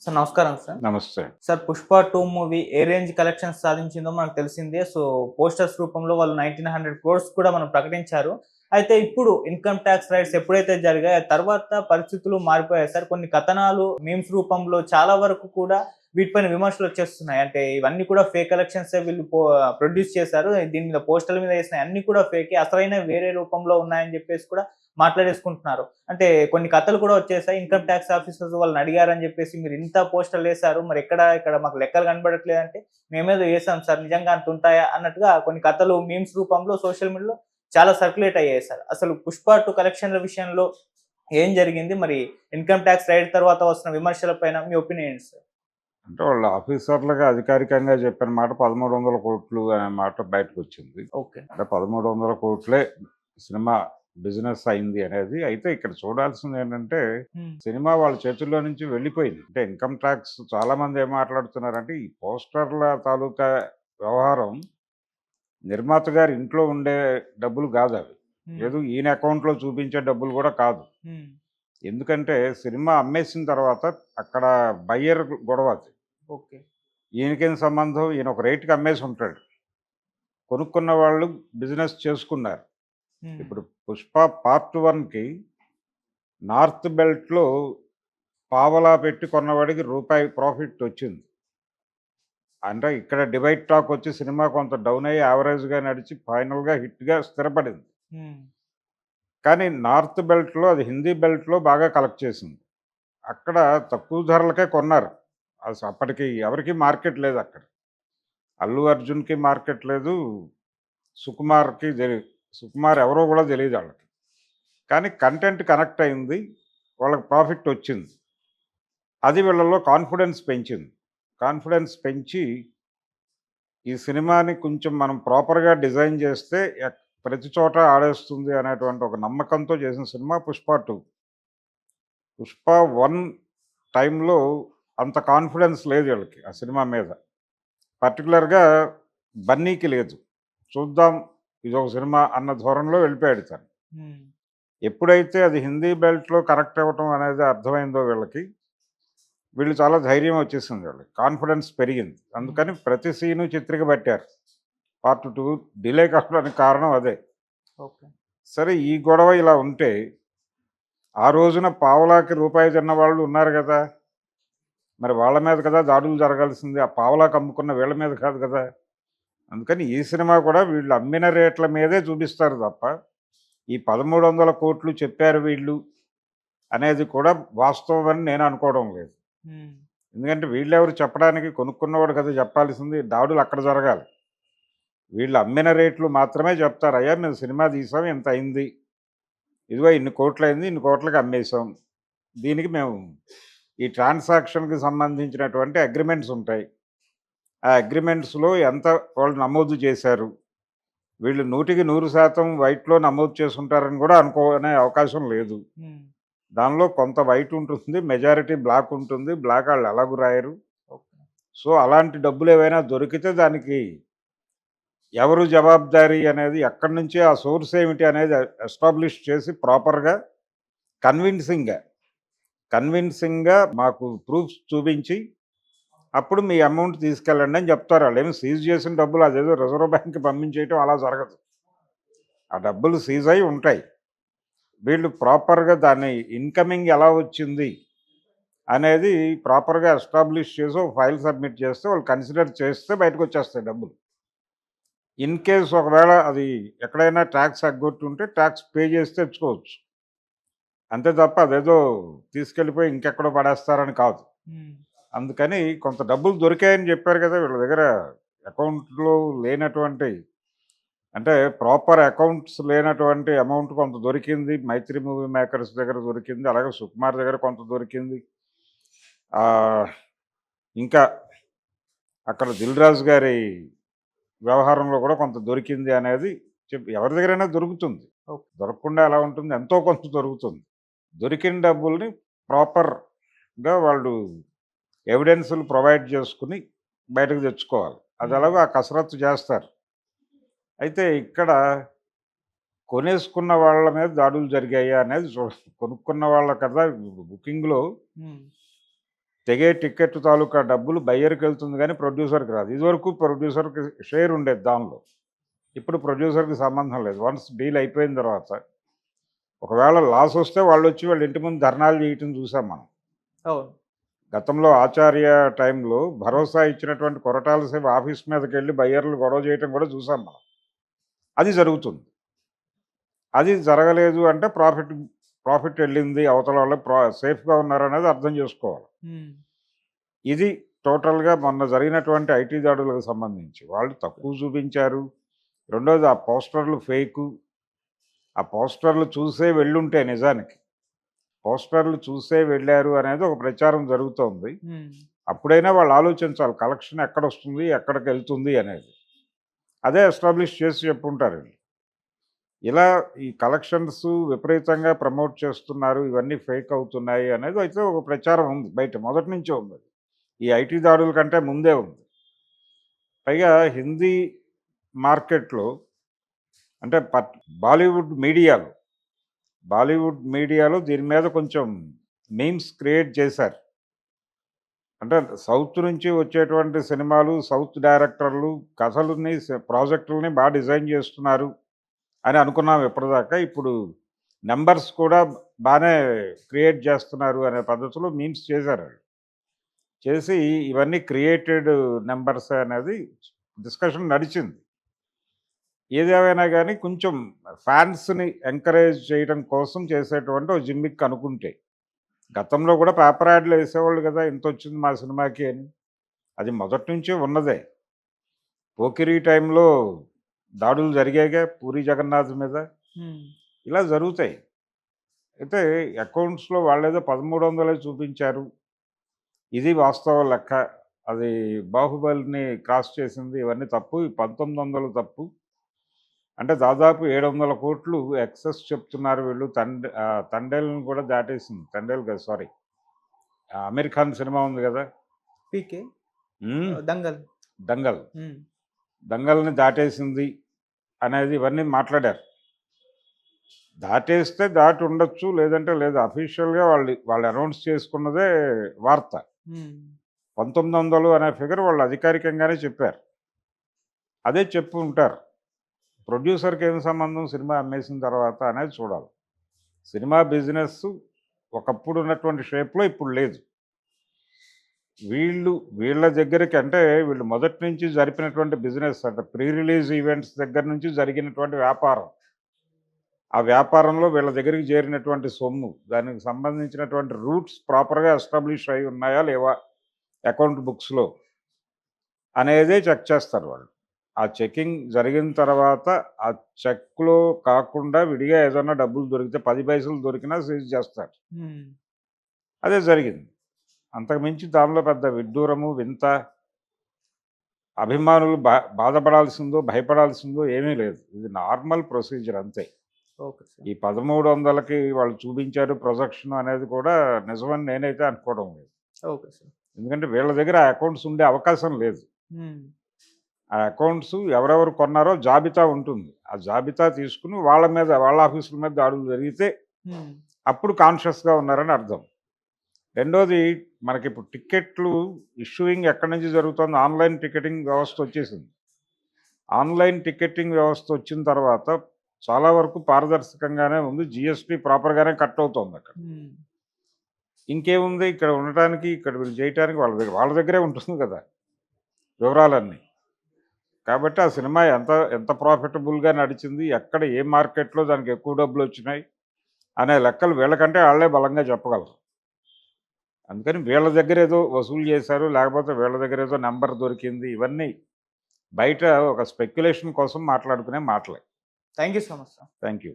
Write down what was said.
Sir నమస్కారం sir. నమస్తే. Sir 'Pushpa 2' movie ఏ range collections సాధించిందో మనకు తెలిసిందే. పోస్టర్స్ రూపంలో వాళ్ళు 1900 క్రోర్స్ కూడా మనం ప్రకటించారు. అయితే ఇప్పుడు ఇన్‌కమ్ టాక్స్ రైట్స్ ఎప్పుడైతే జరిగాయో తర్వాత పరిస్థితులు మారిపోయాయి సార్. కొన్ని కథనాలు మీమ్స్ రూపంలో చాలా వరకు కూడా వీటిపైన విమర్శలొచ్చేస్తున్నాయి. అంటే ఇవన్నీ కూడా ఫేక్ కలెక్షన్సే వీళ్ళు ప్రొడ్యూస్ చేశారు. దీని మీద పోస్టర్‌ల మీద ఏసినయి అన్నీ కూడా ఫేకే. అసలైనవి వేరే రూపంలో ఉన్నాయని జెప్పేసి కూడా మాట్లాడేసుకుంటున్నారు. అంటే కొన్ని కథలు కూడా వచ్చేసాయి. ఇన్‌కమ్ టాక్స్ ఆఫీసర్స్ వాళ్ళని అడిగారని జెప్పేసి మీరు ఇంత పోస్టర్‌లేసారు. మరి ఇక్కడ మాకు లెక్కలు కనబడట్లేదంటే మేమేదో ఏసాం సార్ నిజంగా అంత ఉంటాయా? అన్నట్టుగా కొన్ని కథలు మీమ్స్ రూపంలో సోషల్ మీడియాలో చాలా సర్క్యులేట్ అయ్యాయి సార్. అసలు 'పుష్ప 2' కలెక్షన్‌ల విషయంలో ఏం జరిగింది? మరి ఇన్‌కమ్ టాక్స్ రైడ్ తర్వాత వస్తున్న విమర్శల పైన మీ ఒపీనియన్ ఏంటి సార్? అంటే వాళ్ళు ఆఫీసర్లుగా అధికారికంగా చెప్పిన మాట 1300,00,00,000 అనే మాట బయటకొచ్చింది. ఓకే. అంటే 1300,00,00,000 సినిమా బిజినెస్ అయింది అనేది. అయితే ఇక్కడ చూడాల్సిందేంటంటే, హ్మ్. సినిమా వాళ్ళ చేతుల్లో నుంచి వెళ్ళిపోయింది. అంటే ఇన్‌కమ్ టాక్స్ చాలామంది ఏం మాట్లాడుతున్నారంటే, ఈ పోస్టర్ల తాలూకా వ్యవహారం నిర్మాత గారి ఇంట్లో ఉండే డబ్బులు కాదవి. హ్మ్. ఏదో ఈయన అకౌంట్‌లో చూపించే డబ్బులు కూడా కాదు. హ్మ్. ఎందుకంటే సినిమా అమ్మేసిన తర్వాత అక్కడ బయ్యర్ గొడవ అది. ఓకే. ఈయనకేం సంబంధం? ఈయన ఒక రేట్‌కి అమ్మేసుంటాడు. కొనుక్కున్న వాళ్ళు బిజినెస్ చేసుకున్నారు. హ్మ్. ఇప్పుడు 'పుష్ప పార్ట్ 1కి' నార్త్ బెల్ట్‌లో పావలా పెట్టి కొన్నవాడికి రూపాయి ప్రాఫిట్ వచ్చింది. అంటే ఇక్కడ డివైడ్ టాక్ వచ్చి సినిమా కొంత డౌన్ అయ్యి యావరేజ్‌గా నడిచి ఫైనల్‌గా హిట్‌గా స్థిరపడింది. హ్మ్. కానీ నార్త్ బెల్ట్‌లో అది హిందీ బెల్ట్‌లో బాగా కలెక్ట్ చేసింది. అక్కడ తక్కువ ధరలకే కొన్నారు. అప్పటికి ఎవరికీ మార్కెట్ లేదక్కడ. అల్లు అర్జున్‌కి మార్కెట్ లేదు. సుకుమార్‌కి తెలీదు. సుకుమార్ ఎవరో గూడా తెలీదాళ్ళకి. కానీ కంటెంట్ కనెక్ట్ అయింది. వాళ్ళకి ప్రాఫిట్ వచ్చింది. అది వీళ్ళలో కాన్ఫిడెన్స్ పెంచింది. కాన్ఫిడెన్స్ పెంచి ఈ సినిమాని కొంచెం మనం ప్రాపర్‌గా డిజైన్ చేస్తే ప్రతి చోట ఆడేస్తుంది అనేటువంటి ఒక నమ్మకంతో చేసిన సినిమా 'పుష్ప 2'. 'పుష్ప 1' టైంలో అంత కాన్ఫిడెన్స్ లేదు వీళ్ళకి ఆ సినిమా మీద. పర్టిక్యులర్‌గా బన్నీకి లేదు. చూద్దాం ఇదొక సినిమా అన్న ధోరణిలో వెళ్ళిపోయాడు తను. హ్మ్. ఎప్పుడైతే అది హిందీ బెల్ట్‌లో కనెక్ట్ అవ్వటం అనేది అర్థమైందో వీళ్ళకి, వీళ్ళు చాలా ధైర్యం వచ్చేసింది వీళ్ళకి. కాన్ఫిడెన్స్ పెరిగింది. హ్మ్. అందుకని ప్రతి సీను చిత్రీకబట్టారు. పార్ట్ 2 డిలే కావడానికి కారణం అదే. ఓకే. సరే ఈ గొడవ ఇలా ఉంటే, ఆ రోజున పావలాకి రూపాయి తిన్నవాళ్ళు ఉన్నారు గదా! మరి వాళ్ళ మీద కదా దాడులు జరగాల్సింది. ఆ పావలాకి అమ్ముకున్న వీళ్ళ మీద కాదు కదా! అందుకని ఈ సినిమా కూడా వీళ్ళు అమ్మిన రేట్ల మీదే చూపిస్తారు తప్ప, ఈ 1300,00,00,000 చెప్పారు వీళ్ళు అనేది కూడా వాస్తవం అని నేను అనుకోవడం లేదు. హ్మ్. ఎందుకంటే వీళ్ళెవరు చెప్పడానికి, కొనుక్కున్నవాడు కదా చెప్పాల్సింది. దాడులు అక్కడ జరగాలి. వీళ్ళు అమ్మిన రేట్లు మాత్రమే చెప్తారు. అయ్యా మేము సినిమా తీసాం ఇంత అయింది. ఇదిగో ఇన్ని కోట్లయింది, ఇన్ని కోట్లకి అమ్మేసాం. దీనికి మేము ఈ ట్రాన్సాక్షన్‌కి సంబంధించినటువంటి అగ్రీమెంట్స్ ఉంటాయి. ఆ అగ్రీమెంట్స్‌లో ఎంత వాళ్ళు నమోదు చేశారు. వీళ్ళు 100కి 100% వైట్‌లో నమోదు చేసుంటారని కూడా అనుకోనే అవకాశం లేదు. హ్మ్. దానిలో కొంత వైట్ ఉంటుంది. మెజారిటీ బ్లాక్ ఉంటుంది. బ్లాక్ ఆళ్ళు ఎలాగూ రాయరు. ఓకే. సో, అలాంటి డబ్బులేవైనా దొరికితే దానికి ఎవరు జవాబుదారీ అనేది ఎక్కడి నుంచి ఆ సోర్స్ ఏమిటి అనేది ఎస్టాబ్లిష్ చేసి ప్రాపర్‌గా కన్విన్సింగ్‌గా, కన్విన్సింగ్‌గా మాకు ప్రూఫ్స్ చూపించి అప్పుడు మీ అమౌంట్ తీసుకెళ్ళండి అని చెప్తారు. ఆళ్ళేమి సీజ్ చేసిన డబ్బులు అదేదో రిజర్వ్ బ్యాంక్‌కి పంపించేయటం అలా జరగదు. ఆ డబ్బులు సీజ్ అయ్యి ఉంటాయి. వీళ్ళు ప్రాపర్‌గా దాన్ని ఇన్‌కమింగ్ ఎలా వచ్చింది అనేది ప్రాపర్‌గా ఎస్టాబ్లిష్ చేసి ఒక ఫైల్ సబ్మిట్ చేస్తే వాళ్ళు కన్సిడర్ చేస్తే బయటకొచ్చేస్తాయి డబ్బులు. ఇన్ కేస్ ఒకవేళ అది ఎక్కడైనా టాక్స్ ఎగ్గొట్టుంటే టాక్స్ పే చేసి తెచ్చుకోవచ్చు. అంతే తప్ప అదేదో తీసుకెళ్ళిపోయి ఇంకెక్కడో పడేస్తారని కాదు. హ్మ్. అందుకని కొంత డబ్బులు దొరికాయని చెప్పారు కదా! వీళ్ళ దగ్గర అకౌంట్‌లో లేనటువంటి అంటే ప్రాపర్ అకౌంట్స్ లేనటువంటి అమౌంట్ కొంత దొరికింది. 'మైత్రి మూవీ మేకర్స్' దగ్గర దొరికింది. అలాగే 'సుకుమార్' దగ్గర కొంత దొరికింది. ఆహ్, ఇంకా అక్కడ 'దిల్ రాజు' గారి వ్యవహారంలో కూడా కొంత దొరికింది అనేది ఎవరి దగ్గరైనా దొరుకుతుంది. ఓకే. దొరకకుండా ఎలా ఉంటుంది? ఎంతో కొంత దొరుకుతుంది. దొరికిన డబ్బుల్ని ప్రాపర్‌గా వాళ్ళు ఎవిడెన్స్‌లు ప్రొవైడ్ చేసుకొని బయటకు తెచ్చుకోవాలి. హ్మ్. అదెలాగో ఆ కసరత్తు చేస్తారు. అయితే ఇక్కడ కొనేసుకున్న వాళ్ళ మీద దాడులు జరిగాయా అనేది కొనుక్కున్న వాళ్ళ కదా బుకింగ్‌లో హ్మ్. తెగే టికెట్ తాలూకా డబ్బులు బయ్యర్కి వెళ్తుంది కానీ ప్రొడ్యూసర్కి రాదు. ఇదివరకు ప్రొడ్యూసర్కి షేర్ ఉండేది దానిలో. ఇప్పుడు ప్రొడ్యూసర్కి సంబంధం లేదు. వన్స్ డీల్ అయిపోయిన తర్వాత ఒకవేళ లాస్ వస్తే వాళ్ళొచ్చి వాళ్ళ ఇంటి ముందు ధర్నాలు చేయటం చూసాం మనం. అవును. గతంలో ఆచార్య టైంలో భరోసా ఇచ్చినటువంటి కొరటాల శివ ఆఫీస్ మీదకి వెళ్ళి బయ్యర్లు గొడవ చేయటం కూడా చూసాం మనం. అది జరుగుతుంది. అది జరగలేదు అంటే ప్రాఫిట్ వెళ్ళింది, అవతల వాళ్ళు సేఫ్గా ఉన్నారనేది అర్థం చేసుకోవాలి. హ్మ్. ఇది టోటల్గా మొన్న జరిగినటువంటి ఐటీ దాడులకు సంబంధించి వాళ్ళు తక్కువ చూపించారు. రెండోది ఆ పోస్టర్లు ఫేకు. ఆ పోస్టర్లు చూసే వెళ్ళుంటే నిజానికి పోస్టర్లు చూసే వెళ్ళారు అనేది ఒక ప్రచారం జరుగుతోంది. హ్మ్. అప్పుడైనా వాళ్ళు ఆలోచించాలి కలెక్షన్ ఎక్కడొస్తుంది, ఎక్కడికి వెళ్తుంది అనేది. అదే ఎస్టాబ్లిష్ చేసి చెప్పుంటారు వీళ్ళు. ఇలా ఈ కలెక్షన్స్ విపరీతంగా ప్రమోట్ చేస్తున్నారు, ఇవన్నీ ఫేక్ అవుతున్నాయి అనేది అయితే ఒక ప్రచారం ఉంది బయట, మొదటి నుంచే ఉంది. ఈ ఐటీ దాడుల కంటే ముందే ఉంది. పైగా హిందీ మార్కెట్లో అంటే బాలీవుడ్ మీడియాలో దీని మీద కొంచెం మీమ్స్ క్రియేట్ చేశారు. అంటే సౌత్ నుంచి వచ్చేటువంటి సినిమాలు, సౌత్ డైరెక్టర్లు కథలని, ప్రాజెక్టులని బాగా డిజైన్ చేస్తున్నారు అని అనుకున్నాం ఇప్పటిదాకా. ఇప్పుడు నెంబర్స్ కూడా బాగానే క్రియేట్ చేస్తున్నారు అనే పద్ధతిలో మీమ్స్ చేశారు. చేసి ఇవన్నీ క్రియేటెడ్ నెంబర్స్ అనేది డిస్కషన్ నడిచింది. ఏదేమైనా కానీ కొంచెం ఫ్యాన్స్ని ఎంకరేజ్ చేయడం కోసం చేసేటువంటి ఒక జిమ్మిక్ అనుకుంటే, గతంలో కూడా పేపర్ యాడ్లు వేసేవాళ్ళు కదా, ఇంత వచ్చింది మా సినిమాకి అని. అది మొదటి నుంచే ఉన్నదే. పోకిరి టైంలో దాడులు జరిగాయిగా పూరి జగన్నాథ్ మీద. హ్మ్. ఇలా జరుగుతాయి. అయితే అకౌంట్స్లో వాళ్ళేదో 1300 చూపించారు. ఇది వాస్తవ లెక్క. అది బాహుబలిని క్రాస్ చేసింది, ఇవన్నీ తప్పు. ఈ 1900 తప్పు. అంటే దాదాపు 700 కోట్లు ఎక్సెస్ చెప్తున్నారు వీళ్ళు. తండేల్ని కూడా దాటేసింది. తండేల్ కాదు, సారీ, అమీర్ ఖాన్ సినిమా ఉంది కదా, పీకే. హ్మ్, దంగల్. దంగల్. హ్మ్. దంగల్ని దాటేసింది అనేది ఇవన్నీ మాట్లాడారు. దాటేస్తే దాటి ఉండొచ్చు, లేదంటే లేదు. అఫీషియల్గా వాళ్ళు అనౌన్స్ చేసుకున్నదే వార్త. హ్మ్. 1900 అనే ఫిగర్ వాళ్ళు అధికారికంగానే చెప్పారు. అదే చెప్పు ఉంటారు. ప్రొడ్యూసర్కి ఏం సంబంధం సినిమా అమ్మేసిన తర్వాత అనేది చూడాలి. సినిమా బిజినెస్ ఒకప్పుడు ఉన్నటువంటి షేప్లో ఇప్పుడు లేదు. వీళ్ళ దగ్గరికి అంటే వీళ్ళు మొదటి నుంచి జరిపినటువంటి బిజినెస్ అంటే ప్రీ రిలీజ్ ఈవెంట్స్ దగ్గర నుంచి జరిగినటువంటి వ్యాపారం. ఆ వ్యాపారంలో వీళ్ళ దగ్గరికి చేరినటువంటి సొమ్ము, దానికి సంబంధించినటువంటి రూట్స్ ప్రాపర్గా ఎస్టాబ్లిష్ అయి ఉన్నాయా లేవా అకౌంట్ బుక్స్లో అనేదే చెక్ చేస్తారు వాళ్ళు. ఆ చెకింగ్ జరిగిన తర్వాత ఆ చెక్‌లో కాకుండా విడిగా ఏదన్నా డబ్బులు దొరికితే 10 పైసలు దొరికినా సీజ్ చేస్తారు. హ్మ్. అదే జరిగింది. అంతకు మించి దానిలో పెద్ద విడ్డూరము, వింత, అభిమానులు బాధపడాల్సిందో, భయపడాల్సిందో ఏమీ లేదు. ఇది నార్మల్ ప్రొసీజర్ అంతే. Okay sir. ఈ 1300కి వాళ్ళు చూపించారు ప్రొజెక్షన్ అనేది కూడా నిజమని నేనైతే అనుకోవడం లేదు. Okay sir. ఎందుకంటే వీళ్ళ దగ్గర ఆ అకౌంట్స్ ఉండే అవకాశం లేదు. హ్మ్. ఆ అకౌంట్స్ ఎవరెవరు కొన్నారో జాబితా ఉంటుంది. ఆ జాబితా తీసుకుని వాళ్ళ ఆఫీసుల మీద దాడులు జరిగితే హ్మ్. అప్పుడు కాన్షియస్‌గా ఉన్నారని అర్థం. రెండోది, మనకిప్పుడు టికెట్లు ఇష్యూయింగ్ ఎక్కడి నుంచి జరుగుతోంది, ఆన్‌లైన్ టికెటింగ్ వ్యవస్థ వచ్చేసింది. ఆన్‌లైన్ టికెటింగ్ వ్యవస్థ వచ్చిన తర్వాత చాలా వరకు పారదర్శకంగానే ఉంది. జీఎస్టీ ప్రాపర్‌గానే కట్ అవుతోందక్కడ. హ్మ్. ఇంకేముంది ఇక్కడ ఉండటానికి, ఇక్కడ వీళ్ళు చేయటానికి వాళ్ళ దగ్గరే ఉంటుంది కదా వివరాలన్నీ. కాబట్టి ఆ సినిమా ఎంత ప్రాఫిటబుల్‌గా నడిచింది, ఎక్కడ ఏ మార్కెట్‌లో దానికి ఎక్కువ డబ్బులొచ్చినాయి అనే లెక్కలు వీళ్ళకంటే ఆళ్ళే బలంగా చెప్పగలరు. అందుకని వీళ్ళ దగ్గర ఏదో వసూలు చేశారు, లేకపోతే వీళ్ళ దగ్గర ఏదో నంబర్ దొరికింది, ఇవన్నీ బయట ఒక స్పెక్యులేషన్ కోసం మాట్లాడుకునే మాటలే. Thank you so much sir. Thank you.